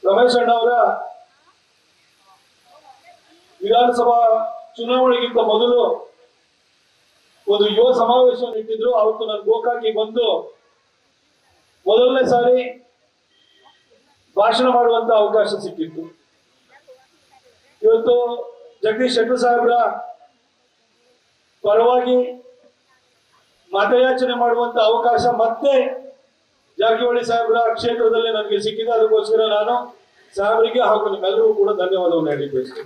ರಮೇಶ್ ಅಣ್ಣ ಅವರ ವಿಧಾನಸಭಾ ಚುನಾವಣೆಗಿಂತ ಮೊದಲು ಒಂದು ಯುವ ಸಮಾವೇಶವನ್ನು ಇಟ್ಟಿದ್ರು. ಅವತ್ತು ನಾನು ಗೋಕಾಕಿ ಬಂದು ಮೊದಲನೇ ಸಾರಿ ಭಾಷಣ ಮಾಡುವಂತ ಅವಕಾಶ ಸಿಕ್ಕಿತ್ತು. ಇವತ್ತು ಜಗದೀಶ್ ಶೆಟ್ಟರ್ ಸಾಹೇಬ್ರ ಪರವಾಗಿ ಮತಯಾಚನೆ ಮಾಡುವಂತ ಅವಕಾಶ ಮತ್ತೆ ಜಾರಕಿಹೊಳಿ ಸಾಹೇಬ್ರ ಕ್ಷೇತ್ರದಲ್ಲಿ ನನಗೆ ಸಿಕ್ಕಿದೆ. ಅದಕ್ಕೋಸ್ಕರ ನಾನು ಸಾಹೇಬರಿಗೆ ಹಾಗೂ ನಿಮ್ಮೆಲ್ಲರಿಗೂ ಕೂಡ ಧನ್ಯವಾದವನ್ನು ಹೇಳಲಿಕ್ಕೆ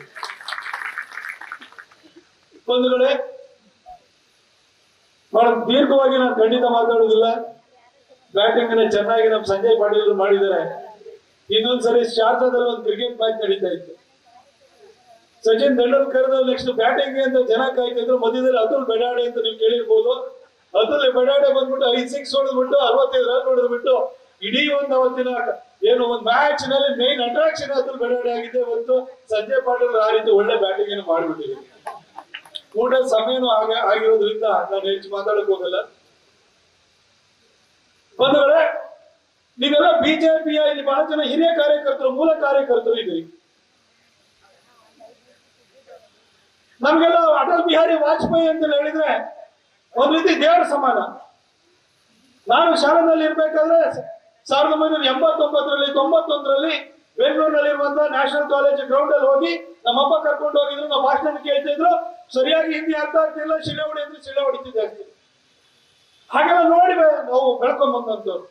ಬಂಧುಗಳೇ, ಬಹಳ ದೀರ್ಘವಾಗಿ ನಾನು ಖಂಡಿತ ಮಾತಾಡುವುದಿಲ್ಲ. ಬ್ಯಾಟಿಂಗ್ ಚೆನ್ನಾಗಿ ನಮ್ಮ ಸಂಜಯ್ ಪಾಟೀಲ್ ಮಾಡಿದ್ದಾರೆ. ಇನ್ನೊಂದ್ಸರಿ ಶಾರ್ಜಾದಲ್ಲಿ ಒಂದು ಕ್ರಿಕೆಟ್ ಮ್ಯಾಚ್ ನಡೀತಾ ಇತ್ತು. ಸಚಿನ್ ತೆಂಡೂಲ್ಕರ್ ನೆಕ್ಸ್ಟ್ ಬ್ಯಾಟಿಂಗ್ ಅಂತ ಜನ ಕಾಯ್ತಿದ್ರು. ಮಧ್ಯದಲ್ಲಿ ಅತುಲ್ ಬೆಡಾಡೆ ಅಂತ ನೀವು ಕೇಳಿರ್ಬೋದು. ಅತುಲ್ ಬೆಡಾಡೆ ಬಂದ್ಬಿಟ್ಟು 5 6 ಹೊಡೆದ್ಬಿಟ್ಟು 65 ರನ್ ಹೊಡೆದ್ಬಿಟ್ಟು ಇಡೀ ಒಂದು ಅವತ್ತಿನ ಏನು ಒಂದು ಮ್ಯಾಚ್ ನಲ್ಲಿ ಮೇನ್ ಅಟ್ರಾಕ್ಷನ್ ಅತುಲ್ ಬೆಡಾಡೆ ಆಗಿದೆ. ಒಂದು ಸಂಜಯ್ ಪಾಟೀಲ್ ಆ ರೀತಿ ಒಳ್ಳೆ ಬ್ಯಾಟಿಂಗ್ ಅನ್ನು ಮಾಡಿಬಿಟ್ಟಿದೆ. ಊಟ ಸಮಯನೂ ಆಗಿರೋದ್ರಿಂದ ನಾನು ಹೆಚ್ಚು ಮಾತಾಡಕ್ ಹೋಗಲ್ಲ. ಬಂಧುಗಳೇ, ನೀವೆಲ್ಲ ಬಿಜೆಪಿಯ ಇಲ್ಲಿ ಬಹಳ ಜನ ಹಿರಿಯ ಕಾರ್ಯಕರ್ತರು, ಮೂಲ ಕಾರ್ಯಕರ್ತರು ಇದ್ದೀರಿ. ನಮ್ಗೆಲ್ಲ ಅಟಲ್ ಬಿಹಾರಿ ವಾಜಪೇಯಿ ಅಂತ ಹೇಳಿದ್ರೆ ಒಂದ್ ರೀತಿ ದೇವರ ಸಮಾನ. ನಾನು ಶಾಲೆನಲ್ಲಿ ಇರ್ಬೇಕಾದ್ರೆ 1989ರಲ್ಲಿ 91ರಲ್ಲಿ ಬೆಂಗಳೂರಿನಲ್ಲಿರುವಂತಹ ನ್ಯಾಷನಲ್ ಕಾಲೇಜ್ ಗ್ರೌಂಡ್ ಅಲ್ಲಿ ಹೋಗಿ ನಮ್ಮಪ್ಪ ಕರ್ಕೊಂಡು ಹೋಗಿದ್ರು. ನಾವು ಭಾಷಣ ಕೇಳ್ತಾ ಇದ್ರು. ಸರಿಯಾಗಿ ಹಿಂದಿ ಅರ್ಥ ಆಗ್ತಿಲ್ಲ. ಶಿಲೆ ಹೊಡೆಯಿದ್ರು, ಶಿಲೆ ಹೊಡಿತಿದ್ದೆ ಆಗ್ತಿದ್ರು. ಹಾಗೆಲ್ಲ ನೋಡಿ ನಾವು ಬೆಳ್ಕೊಂಡ್ ಬಂದಂತವ್ರು.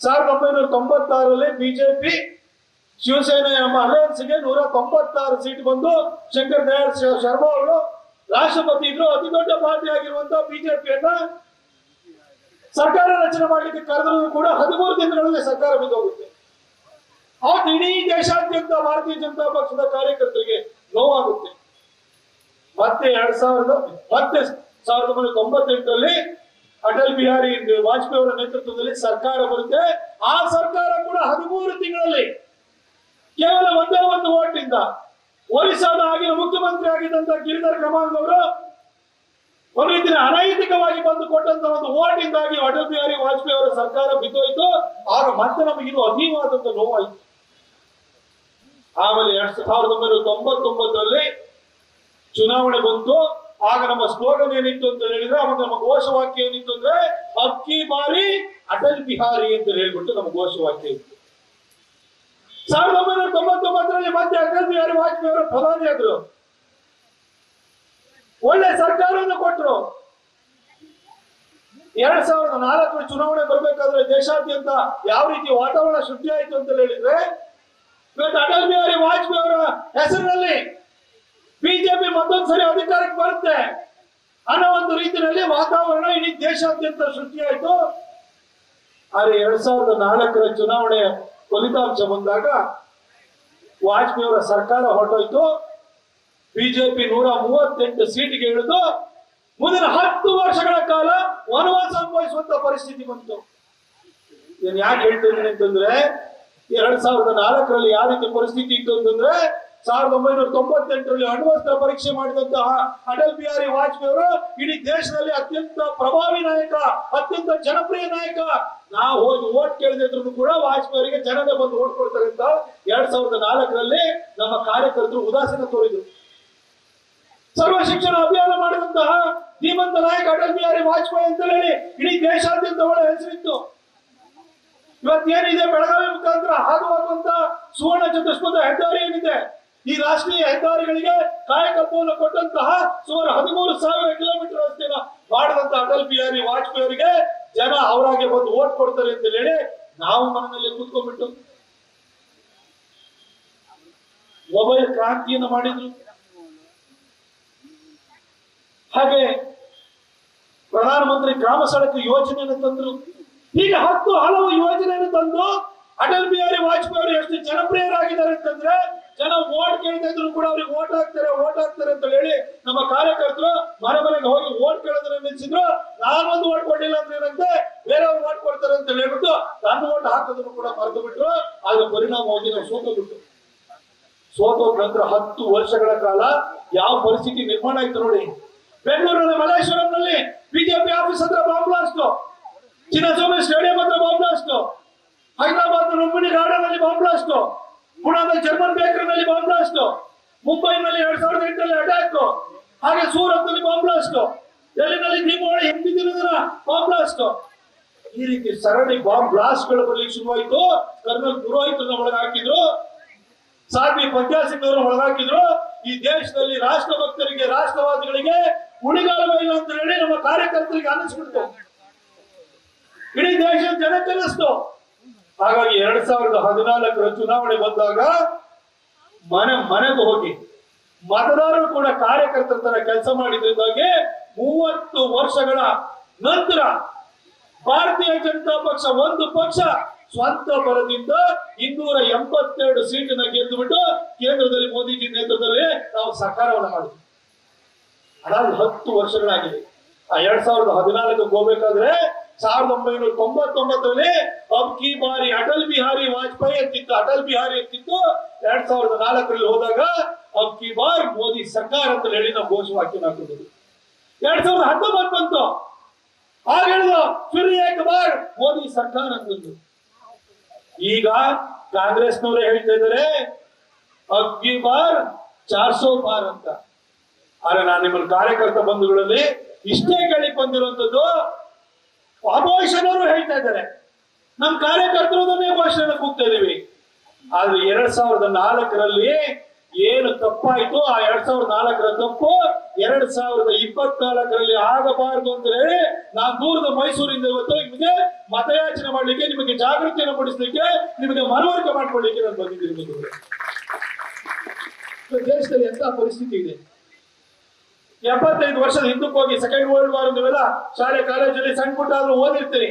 1996ರಲ್ಲಿ ಬಿಜೆಪಿ ಶಿವಸೇನೆ ಎಂಬ ಅಲಯನ್ಸ್ಗೆ 196 ಸೀಟ್ ಬಂದು ಶಂಕರ್ ದಯಾಳ್ ಶರ್ಮಾ ಅವರು ರಾಷ್ಟ್ರಪತಿ ಇದ್ರು. ಅತಿ ದೊಡ್ಡ ಪಾರ್ಟಿ ಆಗಿರುವಂತಹ ಬಿಜೆಪಿಯನ್ನ ಸರ್ಕಾರ ರಚನೆ ಮಾಡ್ಲಿಕ್ಕೆ ಕರೆದರೂ ಕೂಡ 13 ದಿನಗಳಲ್ಲಿ ಸರ್ಕಾರ ಬಿದ್ದೋಗುತ್ತೆ. ಅವತ್ತು ಇಡೀ ದೇಶಾದ್ಯಂತ ಭಾರತೀಯ ಜನತಾ ಪಕ್ಷದ ಕಾರ್ಯಕರ್ತರಿಗೆ ನೋವಾಗುತ್ತೆ. ಮತ್ತೆ 1998ರಲ್ಲಿ ಅಟಲ್ ಬಿಹಾರಿ ವಾಜಪೇಯಿ ಅವರ ನೇತೃತ್ವದಲ್ಲಿ ಸರ್ಕಾರ ಬರುತ್ತೆ. ಆ ಸರ್ಕಾರ ಕೂಡ 13 ತಿಂಗಳಲ್ಲಿ ಕೇವಲ ಒಂದೇ ಒಂದು ವೋಟ್ ಇಂದ ಒರಿಸ್ಸಾದ ಆಗಿನ ಮುಖ್ಯಮಂತ್ರಿ ಆಗಿದ್ದಂತ ಗಿರಿಧರ್ ಕ್ರಮಾಂಕ್ ಅವರು ಒಂದು ರೀತಿಯ ಅನೈತಿಕವಾಗಿ ಬಂದು ಕೊಟ್ಟಂತ ಒಂದು ವೋಟ್ ಇಂದಾಗಿ ಅಟಲ್ ಬಿಹಾರಿ ವಾಜಪೇಯಿ ಅವರ ಸರ್ಕಾರ ಬಿದ್ದೋಯ್ತು. ಆಗ ಮತ್ತೆ ನಮಗಿದು ಅತೀವಾದಂತ ನೋವಾಯಿತು. ಆಮೇಲೆ 1999ರಲ್ಲಿ ಚುನಾವಣೆ ಬಂತು. ಆಗ ನಮ್ಮ ಸ್ಲೋಗನ್ ಏನಿತ್ತು ಅಂತ ಹೇಳಿದ್ರೆ, ಅವಾಗ ನಮ್ಮ ಘೋಷವಾಕ್ಯ ಏನಿತ್ತು ಅಂದ್ರೆ ಅಕ್ಕಿ ಬಾರಿ ಅಟಲ್ ಬಿಹಾರಿ ಅಂತ ಹೇಳ್ಬಿಟ್ಟು ನಮ್ಮ ಘೋಷವಾಕ್ಯ ಇತ್ತು. 1999ರಲ್ಲಿ ಮತ್ತೆ ಅಟಲ್ ಬಿಹಾರಿ ವಾಜಪೇಯಿ ಅವರು ಪ್ರಧಾನಿ ಆದ್ರು. ಒಳ್ಳೆ ಸರ್ಕಾರವನ್ನು ಕೊಟ್ಟರು. 2004 ಚುನಾವಣೆ ಬರ್ಬೇಕಾದ್ರೆ ದೇಶಾದ್ಯಂತ ಯಾವ ರೀತಿ ವಾತಾವರಣ ಸೃಷ್ಟಿ ಆಯ್ತು ಅಂತ ಹೇಳಿದ್ರೆ, ಇವತ್ತು ಅಟಲ್ ಬಿಹಾರಿ ವಾಜಪೇಯಿ ಅವರ ಹೆಸರಿನಲ್ಲಿ ಬಿಜೆಪಿ ಮತ್ತೊಂದ್ಸರಿ ಅಧಿಕಾರಕ್ಕೆ ಬರುತ್ತೆ ಅನ್ನೋ ಒಂದು ರೀತಿಯಲ್ಲಿ ವಾತಾವರಣ ಇಡೀ ದೇಶಾದ್ಯಂತ ಸೃಷ್ಟಿಯಾಯಿತು. ಆದ್ರೆ 2004ರ ಚುನಾವಣೆ ಫಲಿತಾಂಶ ಬಂದಾಗ ವಾಜಪೇಯಿ ಅವರ ಸರ್ಕಾರ ಹೊರಟೋಯ್ತು. ಬಿಜೆಪಿ 138 ಸೀಟ್ಗೆ ಇಳಿದು ಮುಂದಿನ 10 ವರ್ಷಗಳ ಕಾಲ ವನವಾಸ ಅನುಭವಿಸುವಂತ ಪರಿಸ್ಥಿತಿ ಬಂತು. ನಾನು ಯಾಕೆ ಹೇಳ್ತಿದ್ದೀನಿ ಅಂತಂದ್ರೆ, 2004ರಲ್ಲಿ ಯಾವ ರೀತಿ ಪರಿಸ್ಥಿತಿ ಇತ್ತು ಅಂತಂದ್ರೆ, 1998ರಲ್ಲಿ ಅಣ್ವಸ್ತ್ರ ಪರೀಕ್ಷೆ ಮಾಡಿದಂತಹ ಅಟಲ್ ಬಿಹಾರಿ ವಾಜಪೇಯಿ ಅವರು ಇಡೀ ದೇಶದಲ್ಲಿ ಅತ್ಯಂತ ಪ್ರಭಾವಿ ನಾಯಕ, ಅತ್ಯಂತ ಜನಪ್ರಿಯ ನಾಯಕ. ನಾವು ಹೋಗಿ ಓಟ್ ಕೇಳದಿದ್ರು ಕೂಡ ವಾಜಪೇಯಿ ಅವರಿಗೆ ಜನನೇ ಬಂದು ಓಟ್ ಕೊಡ್ತಾರೆ ಅಂತ 2004ರಲ್ಲಿ ನಮ್ಮ ಕಾರ್ಯಕರ್ತರು ಉದಾಸೀನ ತೋರಿದ್ರು. ಸರ್ವ ಶಿಕ್ಷಣ ಅಭಿಯಾನ ಮಾಡಿದಂತಹ ಧೀಮಂತ ನಾಯಕ ಅಟಲ್ ಬಿಹಾರಿ ವಾಜಪೇಯಿ ಅಂತ ಹೇಳಿ ಇಡೀ ದೇಶಾದ್ಯಂತ ಒಳ್ಳೆ ಹೆಸರಿತ್ತು. ಇವತ್ತೇನಿದೆ, ಬೆಳಗಾವಿ ಮುಖಾಂತರ ಹಾದು ಹೋಗುವಂತ ಸುವರ್ಣ ಚತುಷ್ಪಥ ಹೆದ್ದಾರಿ ಏನಿದೆ, ಈ ರಾಷ್ಟ್ರೀಯ ಹೆದ್ದಾರಿಗಳಿಗೆ ಕಾಯಕಲ್ಪವನ್ನು ಕೊಟ್ಟಂತಹ ಸುಮಾರು 13,000 ಕಿಲೋಮೀಟರ್ ರಸ್ತೆನ ಮಾಡಿದಂತ ಅಟಲ್ ಬಿಹಾರಿ ವಾಜಪೇಯಿ ಅವರಿಗೆ ಜನ ಅವರಾಗೆ ಬಂದು ಓಟ್ ಕೊಡ್ತಾರೆ ಅಂತ ಹೇಳಿ ನಾವು ಮನೆಯಲ್ಲಿ ಕೂತ್ಕೊಂಡ್ಬಿಟ್ಟು ಮೊಬೈಲ್ ಕ್ರಾಂತಿಯನ್ನು ಮಾಡಿದ್ರು. ಹಾಗೆ ಪ್ರಧಾನಮಂತ್ರಿ ಗ್ರಾಮ ಸಡಕ್ ಯೋಜನೆಯನ್ನು ತಂದ್ರು. ಹೀಗೆ 10 ಹಲವು ಯೋಜನೆಯನ್ನು ತಂದು ಅಟಲ್ ಬಿಹಾರಿ ವಾಜಪೇಯಿ ಅವರು ಎಷ್ಟು ಜನಪ್ರಿಯರಾಗಿದ್ದಾರೆ ಅಂತಂದ್ರೆ, ಜನ ಓಟ್ ಕೇಳ್ತಾ ಇದ್ರು ಕೂಡ ಅವ್ರಿಗೆ ಓಟ್ ಹಾಕ್ತಾರೆ ಅಂತ ಹೇಳಿ ನಮ್ಮ ಕಾರ್ಯಕರ್ತರು ಮನೆಗೆ ಹೋಗಿ ಓಟ್ ಕೇಳೋದನ್ನ ನಿಲ್ಲಿಸಿದ್ರು. ನಾನೊಂದು ಓಟ್ ಕೊಟ್ಟಿಲ್ಲ ಅಂದ್ರೆ ಏನಂತೆ, ಬೇರೆಯವ್ರು ಓಟ್ ಕೊಡ್ತಾರೆ ಅಂತ ಹೇಳ್ಬಿಟ್ಟು ನನ್ನ ಓಟ್ ಹಾಕೋದನ್ನು ಕೂಡ ಮರೆತು ಬಿಟ್ರು. ಆಗ ಪರಿಣಾಮವಾಗಿ ನಾವು ಸೋತೋದ ನಂತರ 10 ವರ್ಷಗಳ ಕಾಲ ಯಾವ ಪರಿಸ್ಥಿತಿ ನಿರ್ಮಾಣ ಆಯ್ತು ನೋಡಿ. ಬೆಂಗಳೂರಿನ ಮಲ್ಲೇಶ್ವರಂನಲ್ಲಿ ಬಿಜೆಪಿ ಆಫೀಸ್ ಹತ್ರ ಬಾಂಬ್ ಬ್ಲಾಸ್ಟ್, ಚಿನ್ನಸ್ವಾಮಿ ಸ್ಟೇಡಿಯಂ ಹತ್ರ bomb blast, Hyderabad Lumbini garden ಅಲ್ಲಿ ಬಾಂಬ್ ಬ್ಲಾಸ್ಟ್, ಪುಣಾದ ಜರ್ಮನ್ ಬೇಕರಿನಲ್ಲಿ ಬಾಂಬ್ ಬ್ಲಾಸ್ಟ್, ಮುಂಬೈನಲ್ಲಿ 2008ರಲ್ಲಿ ಅಟ್ಯಾಕ್, ಹಾಗೆ ಸೂರತ್ ನಲ್ಲಿ ಬಾಂಬ್ ಬ್ಲಾಸ್ಟ್, ಡೆಲ್ಲಿನಲ್ಲಿ ದೀಪಾವಳಿ ಹಿಂದಿ ದಿನದ ಬಾಂಬ್ ಬ್ಲಾಸ್ಟ್. ಈ ರೀತಿ ಸರಣಿ ಬಾಂಬ್ ಬ್ಲಾಸ್ಟ್ ಗಳು ಬರ್ಲಿಕ್ಕೆ ಶುರುವಾಯಿತು. ಕರ್ನಲ್ ಪುರೋಹಿತ್ರನ್ನ ಒಳಗಾಕಿದ್ರು, ಸಾಧ್ವಿ ಪ್ರಜ್ಞಾ ಸಿಂಗ್ ಅವರು ಒಳಗಾಕಿದ್ರು. ಈ ದೇಶದಲ್ಲಿ ರಾಷ್ಟ್ರಭಕ್ತರಿಗೆ, ರಾಷ್ಟ್ರವಾದಿಗಳಿಗೆ ಉಳಿಗಾಲವೇ ಇಲ್ಲ ಅಂತ ಹೇಳಿ ನಮ್ಮ ಕಾರ್ಯಕರ್ತರಿಗೆ ಅನ್ನಿಸ್ಬಿಡ್ತು, ಇಡೀ ದೇಶದ ಜನಕ್ಕೆ ಅನ್ನಿಸ್ತು. ಹಾಗಾಗಿ 2014ರ ಚುನಾವಣೆ ಬಂದಾಗ ಮನೆಗೂ ಹೋಗಿ ಮತದಾರರು ಕೂಡ ಕಾರ್ಯಕರ್ತರ ತರ ಕೆಲಸ ಮಾಡಿದ್ರಿಂದಾಗಿ 30 ವರ್ಷಗಳ ನಂತರ ಭಾರತೀಯ ಜನತಾ ಪಕ್ಷ ಒಂದು ಪಕ್ಷ ಸ್ವಂತ ಬಲದಿಂದ 282 ಸೀಟನ್ನ ಗೆದ್ದುಬಿಟ್ಟು ಕೇಂದ್ರದಲ್ಲಿ ಮೋದಿಜಿ ನೇತೃತ್ವದಲ್ಲಿ ನಾವು ಸರ್ಕಾರವನ್ನು ಮಾಡಿದ್ವಿ. ಅದಾದ 10 ವರ್ಷಗಳಾಗಿದೆ. ಆ 2014ಕ್ಕೆ ಹೋಗ್ಬೇಕಾದ್ರೆ 1999ರಲ್ಲಿ ಅಬ್ಕಿ ಬಾರಿ ಅಟಲ್ ಬಿಹಾರಿ ವಾಜಪೇಯಿ ಅಂತಿತ್ತು, ಅಟಲ್ ಬಿಹಾರಿ ಅಂತಿತ್ತು. 2004ರಲ್ಲಿ ಹೋದಾಗ ಅಬ್ಕಿ ಬಾರ್ ಮೋದಿ ಸರ್ಕಾರ ಅಂತ ಹೇಳಿ ನಾವು ಘೋಷವಾಕ್ಯ ಹಾಕಿದ್ವಿ. 2019 ಬಂತು, ಆಗ ಹೇಳಿದ್ರು ಫಿರ್ ಏಕ್ ಬಾರ್ ಮೋದಿ ಸರ್ಕಾರ ಅಂತಂದು. ಈಗ ಕಾಂಗ್ರೆಸ್ನವರೇ ಹೇಳ್ತಾ ಇದ್ದಾರೆ ಅಬ್ಕಿ ಬಾರ್ 400 ಬಾರ್ ಅಂತ. ಆದ್ರೆ ನಾನು ನಿಮ್ಮ ಕಾರ್ಯಕರ್ತ ಬಂಧುಗಳಲ್ಲಿ ಇಷ್ಟೇ ಕೇಳಿ ಬಂದಿರುವಂತದ್ದು, ಅಪೋಸಿಷನ್ ಅವರು ಹೇಳ್ತಾ ಇದ್ದಾರೆ, ನಮ್ಮ ಕಾರ್ಯಕರ್ತರು ಘೋಷಣೆ ಕೂಗ್ತಾ ಇದೀವಿ. ಆದ್ರೆ 2004ರಲ್ಲಿ ಏನು ತಪ್ಪಾಯ್ತು, ಆ 2004ರ ತಪ್ಪು 2024ರಲ್ಲಿ ಆಗಬಾರದು ಅಂತ ಹೇಳಿ ನಾನು ದೂರದ ಮೈಸೂರಿಂದ ಇವತ್ತು ನಿಮಗೆ ಮತಯಾಚನೆ ಮಾಡ್ಲಿಕ್ಕೆ, ನಿಮಗೆ ಜಾಗೃತಿಯನ್ನು ಮೂಡಿಸ್ಲಿಕ್ಕೆ, ನಿಮಗೆ ಮನವರಿಕೆ ಮಾಡ್ಕೊಳ್ಳಿಕ್ಕೆ ನಾನು ಬಂದಿದ್ದೀನಿ. ದೇಶದಲ್ಲಿ ಎಂತ ಪರಿಸ್ಥಿತಿ ಇದೆ. 75 ವರ್ಷದ ಹಿಂದಕ್ಕೆ ಹೋಗಿ, ಸೆಕೆಂಡ್ ವರ್ಲ್ಡ್ ವಾರ್ ನೀವೆಲ್ಲ ಶಾಲೆ ಕಾಲೇಜಲ್ಲಿ ಸಣ್ಣ ಪುಟ್ಟ ಆದ್ರೂ ಓದಿರ್ತೀರಿ.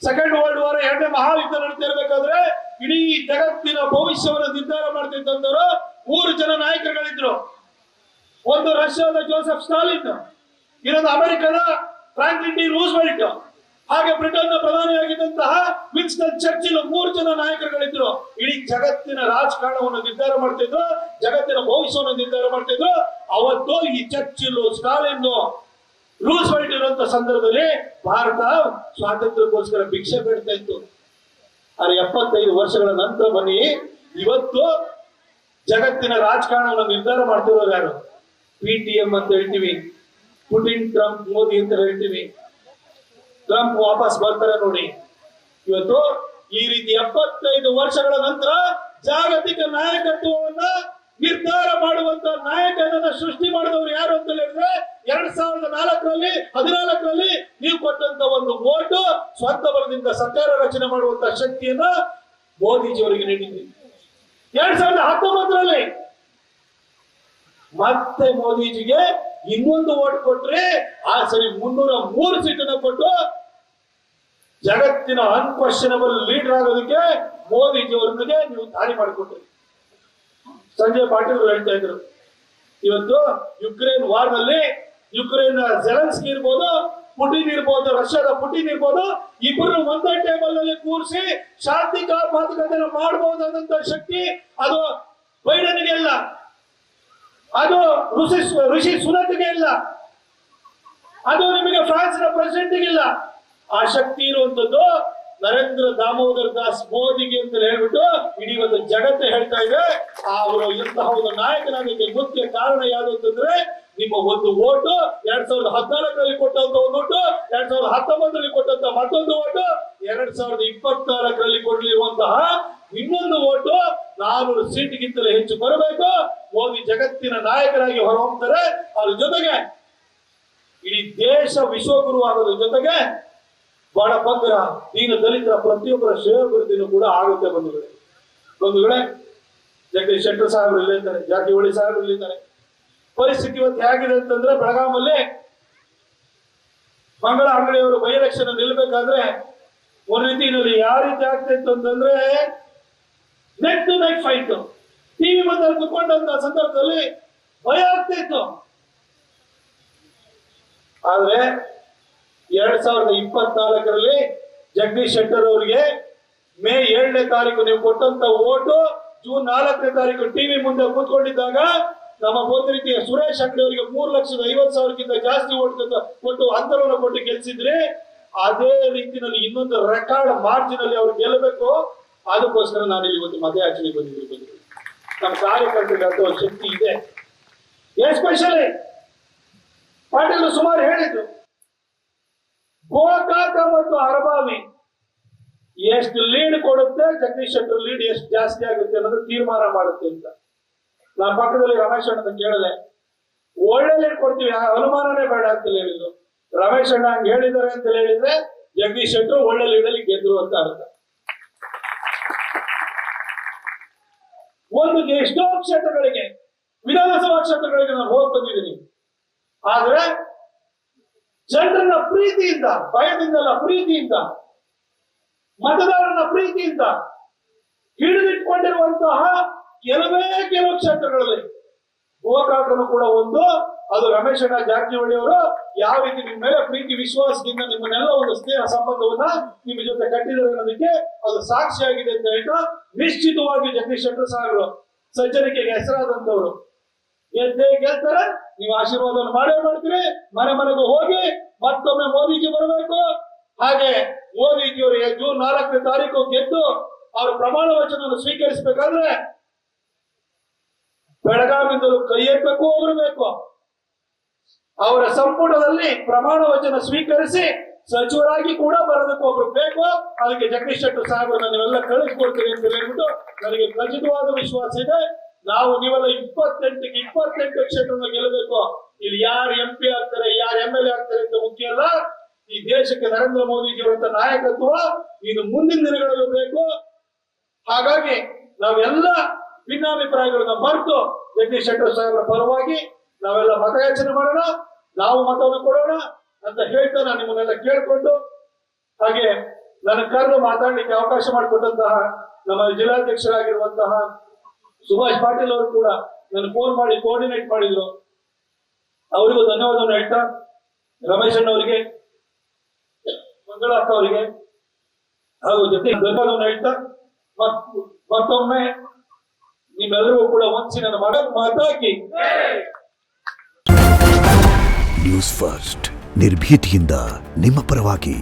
ಸೆಕೆಂಡ್ ವರ್ಲ್ಡ್ ವಾರ್, 2ನೇ ಮಹಾಯುದ್ಧ ನಡೀತಿರ್ಬೇಕಾದ್ರೆ ಇಡೀ ಜಗತ್ತಿನ ಭವಿಷ್ಯವನ್ನು ನಿರ್ಧಾರ ಮಾಡ್ತಿದ್ದಂತವರು 3 ಜನ ನಾಯಕರುಗಳಿದ್ರು. ಒಂದು ರಷ್ಯಾದ ಜೋಸೆಫ್ ಸ್ಟಾಲಿನ್, ಇನ್ನೊಂದು ಅಮೆರಿಕದ ಫ್ರಾಂಕ್ಲಿನ್ ಡಿ ರೂಸ್ವೆಲ್ಟ್, ಹಾಗೆ ಬ್ರಿಟನ್ನ ಪ್ರಧಾನಿಯಾಗಿದ್ದಂತಹ ವಿನ್ಸ್ಟನ್ ಚರ್ಚಿಲ್. 3 ಜನ ನಾಯಕರುಗಳಿದ್ರು. ಇಡೀ ಜಗತ್ತಿನ ರಾಜಕಾರಣವನ್ನು ನಿರ್ಧಾರ ಮಾಡ್ತಿದ್ರು, ಜಗತ್ತಿನ ಭವಿಷ್ಯವನ್ನು ನಿರ್ಧಾರ ಮಾಡ್ತಿದ್ರು. ಅವತ್ತು ಈ ಚರ್ಚಿಲ್, ಸ್ಟಾಲಿನ್, ರೂಸ್ವೆಲ್ಟ್ ಇರುವಂತ ಸಂದರ್ಭದಲ್ಲಿ ಭಾರತ ಸ್ವಾತಂತ್ರ್ಯಕ್ಕೋಸ್ಕರ ಭಿಕ್ಷೆ ಬೇಡ್ತಾ ಇತ್ತು. ಆದ್ರೆ 75 ವರ್ಷಗಳ ನಂತರ ಬನ್ನಿ, ಇವತ್ತು ಜಗತ್ತಿನ ರಾಜಕಾರಣವನ್ನು ನಿರ್ಧಾರ ಮಾಡ್ತಿರೋರು ಯಾರು? PTM ಅಂತ ಹೇಳ್ತೀವಿ, ಪುಟಿನ್, ಟ್ರಂಪ್, ಮೋದಿ ಅಂತ ಹೇಳ್ತೀವಿ. ಟ್ರಂಪ್ ವಾಪಸ್ ಬರ್ತಾರೆ ನೋಡಿ. ಇವತ್ತು ಈ ರೀತಿ 75 ವರ್ಷಗಳ ನಂತರ ಜಾಗತಿಕ ನಾಯಕತ್ವವನ್ನ ನಿರ್ಧಾರ ಮಾಡುವಂತ ನಾಯಕನನ್ನ ಸೃಷ್ಟಿ ಮಾಡಿದವರು ಯಾರು ಅಂತ ಹೇಳಿದ್ರೆ 2014ರಲ್ಲಿ ನೀವು ಕೊಟ್ಟಂತ ಒಂದು ಓಟು, ಸ್ವಂತ ಬಲದಿಂದ ಸರ್ಕಾರ ರಚನೆ ಮಾಡುವಂತ ಶಕ್ತಿಯನ್ನ ಮೋದಿಜಿಯವರಿಗೆ ನೀಡಿದ್ರಿ. 2019ರಲ್ಲಿ ಮತ್ತೆ ಮೋದಿಜಿಗೆ ಇನ್ನೊಂದು ಓಟ್ ಕೊಟ್ರೆ, ಆ ಸರಿ 303 ಸೀಟನ್ನ ಕೊಟ್ಟು ಜಗತ್ತಿನ ಅನ್ಕ್ವಶನಬಲ್ ಲೀಡರ್ ಆಗೋದಕ್ಕೆ ಮೋದಿಜಿಯವರಿಗೆ ನೀವು ದಾರಿ ಮಾಡಿಕೊಟ್ರಿ. ಸಂಜಯ್ ಪಾಟೀಲ್ ಹೇಳ್ತಾ ಇದ್ರು, ಇವತ್ತು ಯುಕ್ರೇನ್ ವಾರ್ ನಲ್ಲಿ ಯುಕ್ರೇನ್ ಜೆಲೆನ್ಸ್ಕಿ ಇರ್ಬೋದು, ಪುಟಿನ್ ಇರ್ಬೋದು, ರಷ್ಯಾದ ಪುಟಿನ್ ಇರ್ಬೋದು, ಇಬ್ಬರು ಒಂದೇ ಟೇಬಲ್ ನಲ್ಲಿ ಕೂರಿಸಿ ಶಾಂತಿ ಮಾತುಕತೆ ಮಾಡಬಹುದಾದಂತ ಶಕ್ತಿ ಅದು ಬೈಡನ್ಗೆ ಇಲ್ಲ, ಅದು ಋಷಿ ಸುನಕ್ಗೆ ಇಲ್ಲ, ಅದು ನಿಮಗೆ ಫ್ರಾನ್ಸ್ನ ಪ್ರೆಸಿಡೆಂಟ್ಗೆ ಇಲ್ಲ. ಆ ಶಕ್ತಿ ಇರುವಂತದ್ದು ನರೇಂದ್ರ ದಾಮೋದರ್ ದಾಸ್ ಮೋದಿಗೆ ಅಂತ ಹೇಳ್ಬಿಟ್ಟು ಇಡೀ ಒಂದು ಜಗತ್ತೇ ಹೇಳ್ತಾ ಇದೆ. ಅವರು ಇಂತಹ ಒಂದು ನಾಯಕನಾಗಲಿಕ್ಕೆ ಮುಖ್ಯ ಕಾರಣ ಯಾವುದು ಅಂತಂದ್ರೆ ನಿಮ್ಮ ಒಂದು ಓಟು. 2014ರಲ್ಲಿ ಕೊಟ್ಟಂತ ಒಂದು ಓಟು, 2019ರಲ್ಲಿ ಕೊಟ್ಟಂತ ಮತ್ತೊಂದು ಓಟು, 2024ರಲ್ಲಿ ಕೊಡಲಿರುವಂತಹ ಇನ್ನೊಂದು ಓಟು 400 ಸೀಟ್ಗಿಂತಲೇ ಹೆಚ್ಚು ಬರಬೇಕು. ಮೋದಿ ಜಗತ್ತಿನ ನಾಯಕರಾಗಿ ಹೊರಹೊಮ್ತಾರೆ. ಅದ್ರ ಜೊತೆಗೆ ಇಡೀ ದೇಶ ವಿಶ್ವಗುರು ಆಗೋದ್ರ ಜೊತೆಗೆ ಬಡ ಬಗ್ಗರ, ದೀನ ದಲಿತರ ಪ್ರತಿಯೊಬ್ಬರ ಶ್ರೇಯೋಭಿವೃದ್ಧಿನೂ ಕೂಡ ಆಗುತ್ತೆ. ಬಂಧುಗಳೇ, ಜಗದೀಶ್ ಶೆಟ್ಟರ್ ಸಾಹೇಬರು ಇಲ್ಲಿದ್ದಾರೆ, ಜಾರಕಿಹೊಳಿ ಸಾಹೇಬರು ಇಲ್ಲಿದ್ದಾರೆ. ಪರಿಸ್ಥಿತಿ ಇವತ್ತು ಹೇಗಿದೆ ಅಂತಂದ್ರೆ, ಬೆಳಗಾಮಲ್ಲಿ ಮಂಗಳ ಅಂಗಡಿಯವರು ಬೈ ಎಲೆಕ್ಷನ್ ನಿಲ್ಬೇಕಾದ್ರೆ ಒಂದ್ ರೀತಿಯಲ್ಲಿ ಯಾವ ರೀತಿ ಆಗ್ತಾ ಇತ್ತು ಅಂತಂದ್ರೆ, neck to neck fight. TV ಮುಂದೆ ಕುತ್ಕೊಂಡಂತ ಸಂದರ್ಭದಲ್ಲಿ ಭಯ ಆಗ್ತಾ ಇತ್ತು. ಆದ್ರೆ 2024ರಲ್ಲಿ ಜಗದೀಶ್ ಶೆಟ್ಟರ್ ಅವರಿಗೆ ಮೇ 7ನೇ ತಾರೀಕು ನೀವು ಕೊಟ್ಟಂತ ಓಟು, ಜೂನ್ 4ನೇ ತಾರೀಕು ಟಿವಿ ಮುಂದೆ ಕೂತ್ಕೊಂಡಿದ್ದಾಗ ನಮ್ಮ ಒಂದು ರೀತಿಯ ಸುರೇಶ್ ಅಂಗಡಿ ಅವರಿಗೆ 3,50,000 ಜಾಸ್ತಿ ಓಟ್ ಕೊಟ್ಟು ಅಂತರವನ್ನು ಕೊಟ್ಟು ಗೆಲ್ಸಿದ್ರಿ. ಅದೇ ರೀತಿಯಲ್ಲಿ ಇನ್ನೊಂದು ರೆಕಾರ್ಡ್ ಮಾರ್ಜಿನ್ ಅಲ್ಲಿ ಅವ್ರು ಗೆಲ್ಲಬೇಕು. ಅದಕ್ಕೋಸ್ಕರ ನಾನು ಇಲ್ಲಿ ಇವತ್ತು ಮತಯಾಚನೆ ಬಂದಿದ್ದೀನಿ. ನಮ್ಮ ಕಾರ್ಯಕರ್ತರಿಗೆ ಅಂತ ಒಂದು ಶಕ್ತಿ ಇದೆ. ಎಸ್ಪೆಷಲಿ ಪಾಟೀಲ್ ಸುಮಾರು ಹೇಳಿದ್ರು, ಗೋಕಾಕ ಮತ್ತು ಅರಬಾವಿ ಎಷ್ಟು ಲೀಡ್ ಕೊಡುತ್ತೆ, ಜಗದೀಶ್ ಶೆಟ್ಟರ್ ಲೀಡ್ ಎಷ್ಟು ಜಾಸ್ತಿ ಆಗುತ್ತೆ ಅನ್ನೋದು ತೀರ್ಮಾನ ಮಾಡುತ್ತೆ ಅಂತ. ನಾನು ಪಕ್ಕದಲ್ಲಿ ರಮೇಶ್ ಅಣ್ಣ ಕೇಳಿದೆ, ಒಳ್ಳೆ ಲೀಡ್ ಕೊಡ್ತೀವಿ, ಅನುಮಾನನೇ ಬೇಡ ಅಂತ ಹೇಳಿದ್ರು. ರಮೇಶ್ ಅಣ್ಣ ಹಂಗೆ ಹೇಳಿದ್ದಾರೆ ಅಂತ ಹೇಳಿದ್ರೆ ಜಗದೀಶ್ ಶೆಟ್ಟರ್ ಒಳ್ಳೆ ಲೀಡಲ್ಲಿ ಗೆದ್ರು ಅಂತ ಅರ್ಥ. ಒಂದು ಎಷ್ಟೋ ಕ್ಷೇತ್ರಗಳಿಗೆ, ವಿಧಾನಸಭಾ ಕ್ಷೇತ್ರಗಳಿಗೆ ನಾನು ಹೋಗಿ ಬಂದಿದ್ದೀನಿ. ಆದ್ರೆ ಜನರನ್ನ ಪ್ರೀತಿಯಿಂದ, ಭಯದಿಂದಲ್ಲ ಪ್ರೀತಿಯಿಂದ, ಮತದಾರನ ಪ್ರೀತಿಯಿಂದ ಹಿಡಿದಿಟ್ಕೊಂಡಿರುವಂತಹ ಕೆಲವು ಕ್ಷೇತ್ರಗಳಲ್ಲಿ ಗೋಕಾಕನು ಕೂಡ ಒಂದು. ಅದು ರಮೇಶ್ ಅಣ್ಣ ಜಾರಕಿಹೊಳಿ ಅವರು ಯಾವ ರೀತಿ ನಿಮ್ಮ ಮೇಲೆ ಪ್ರೀತಿ ವಿಶ್ವಾಸದಿಂದ ನಿಮ್ಮನ್ನೆಲ್ಲ ಒಂದು ಸ್ನೇಹ ಸಂಬಂಧವನ್ನ ನಿಮ್ಮ ಜೊತೆ ಕಟ್ಟಿದ್ದಾರೆ ಅನ್ನೋದಕ್ಕೆ ಅದು ಸಾಕ್ಷಿಯಾಗಿದೆ ಅಂತ ಹೇಳ್ತಾ, ನಿಶ್ಚಿತವಾಗಿ ಜಗದೀಶ್ ಶೆಟ್ಟರ್ ಸಾಹೇಬರು ಸಜ್ಜನಿಕೆಗೆ ಹೆಸರಾದಂತವ್ರು ಗೆದ್ದೇ ಗೆಲ್ತಾರೆ. ನೀವು ಆಶೀರ್ವಾದವನ್ನು ಮಾಡೇ ಮಾಡ್ತೀರಿ. ಮನೆ ಮನೆಗೂ ಹೋಗಿ ಮತ್ತೊಮ್ಮೆ ಮೋದಿಜಿ ಬರಬೇಕು. ಹಾಗೆ ಮೋದಿಜಿಯವರು ಜೂನ್ 4ನೇ ತಾರೀಕು ಗೆದ್ದು ಅವ್ರ ಪ್ರಮಾಣ ವಚನವನ್ನು ಸ್ವೀಕರಿಸಬೇಕಾದ್ರೆ ಬೆಳಗಾವಿಂದಲೂ ಕೈ ಎತ್ತಕ್ಕೂ ಒಬ್ರು ಬೇಕು. ಅವರ ಸಂಪುಟದಲ್ಲಿ ಪ್ರಮಾಣ ವಚನ ಸ್ವೀಕರಿಸಿ ಸಚಿವರಾಗಿ ಕೂಡ ಬರೋದಕ್ಕೆ ಒಬ್ರು ಬೇಕು. ಅದಕ್ಕೆ ಜಗದೀಶ್ ಶೆಟ್ಟರ್ ಸಾಹೇಬರನ್ನ ನೀವೆಲ್ಲ ಕಳಿಸ್ಕೊಡ್ತೀವಿ ಅಂತ ಹೇಳ್ಬಿಟ್ಟು ನನಗೆ ಖಚಿತವಾದ ವಿಶ್ವಾಸ ಇದೆ. ನಾವು ನೀವೆಲ್ಲ 28 ಕ್ಷೇತ್ರನ ಗೆಲ್ಲಬೇಕು. ಇಲ್ಲಿ ಯಾರು MP ಆಗ್ತಾರೆ, ಯಾರು MLA ಆಗ್ತಾರೆ ಅಂತ ಮುಖ್ಯ ಅಲ್ಲ. ಈ ದೇಶಕ್ಕೆ ನರೇಂದ್ರ ಮೋದಿಜಿಯವರಂತ ನಾಯಕತ್ವ ಇದು ಮುಂದಿನ ದಿನಗಳಲ್ಲೂ ಬೇಕು. ಹಾಗಾಗಿ ನಾವೆಲ್ಲ ಭಿನ್ನಾಭಿಪ್ರಾಯಗಳನ್ನ ಮರೆತು ಜಗದೀಶ್ ಶೆಟ್ಟರ್ ಸಾಹೇಬರ ಪರವಾಗಿ ನಾವೆಲ್ಲ ಮತಯಾಚನೆ ಮಾಡೋಣ, ನಾವು ಮತವನ್ನು ಕೊಡೋಣ ಅಂತ ಹೇಳ್ತಾ ನಾನು ನಿಮ್ಮನ್ನೆಲ್ಲ ಕೇಳ್ಕೊಂಡು, ಹಾಗೆ ನನ್ನ ಕರೆದು ಮಾತಾಡ್ಲಿಕ್ಕೆ ಅವಕಾಶ ಮಾಡಿಕೊಟ್ಟಂತಹ ನಮ್ಮ ಜಿಲ್ಲಾಧ್ಯಕ್ಷರಾಗಿರುವಂತಹ ಸುಭಾಷ್ ಪಾಟೀಲ್ ಅವರು ಕೂಡ ನನ್ನ ಫೋನ್ ಮಾಡಿ ಕೋಆರ್ಡಿನೇಟ್ ಮಾಡಿದ್ರು. ಅವರಿಗೂ ಧನ್ಯವಾದವನ್ನು ಹೇಳ್ತಾ, ರಮೇಶ್ ಅಣ್ಣ ಅವರಿಗೆ, ಮಂಗಳಕ್ಕ ಅವರಿಗೆ ಹಾಗೂ ಜೊತೆ ಧನ್ಯವಾದವನ್ನು ಹೇಳ್ತಾ ಮತ್ತೊಮ್ಮೆ ನಿಮ್ಮೆಲ್ಲರಿಗೂ ಕೂಡ ಒಂದ್ಸಿ ನನ್ನ ಮಾತಾಕಿ. ನ್ಯೂಸ್ ಫಸ್ಟ್, ನಿರ್ಭೀತಿಯಿಂದ ನಿಮ್ಮ ಪರವಾಗಿ.